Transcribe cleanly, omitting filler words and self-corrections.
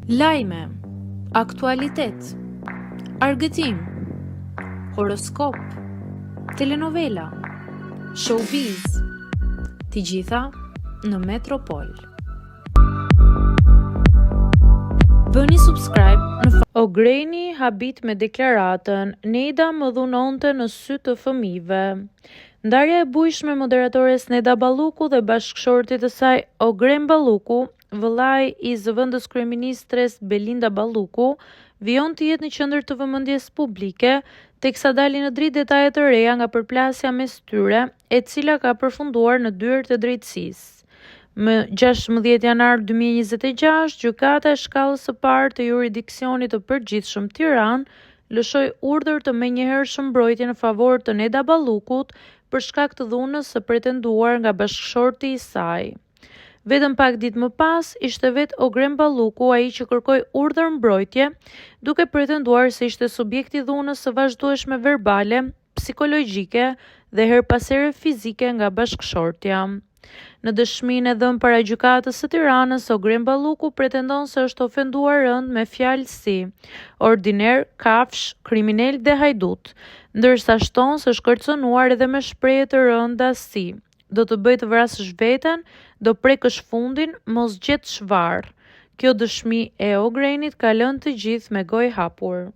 Lajme, aktualitet, argëtim, horoskop, telenovela, showbiz, të gjitha në Metropol. Bëni subscribe në Ogreni habit me deklaratën, Neda më dhunonte në sy të fëmijëve. Ndarja e bujshme moderatores Neda Balluku dhe bashkëshortit të saj Ogren Balluku, vëllai i zëvendës kryeministres Belinda Balluku, vijon të jetë në qendër të vëmendjes publike, teksa dalin në dritë detaje të reja nga përplasja mes tyre, e cila ka përfunduar në dyert e drejtësisë. Më 16 janar 2026, gjykata e shkallës së parë të jurisdiksionit të përgjithshëm Tiranë lëshoi urdhër të menjëhershëm mbrojtje në favor të Neda Ballukut për shkak të dhunës së pretenduar nga bashkëshorti i saj. Vetëm pak ditë më pas, ishte vetë Ogren Balluku ai që kërkoi urdhër mbrojtje, duke pretenduar se ishte subjekti i dhunës së vazhdueshme verbale, psikologjike dhe her pas here fizike nga bashkëshortja. Në dëshminë e dhënë para gjykatës së Tiranës, Ogren Balluku pretendon se është ofenduar rënd me fjalë si ordiner, kafsh, kriminal dhe hajdut, ndërsa shton se është kërcënuar edhe me shprehje të rënda si do të bëj të vrasësh veten, do prekësh fundin, mos gjet shvarr. Kjo dëshmi e Ogrenit ka lënë të gjithë me gojë hapur.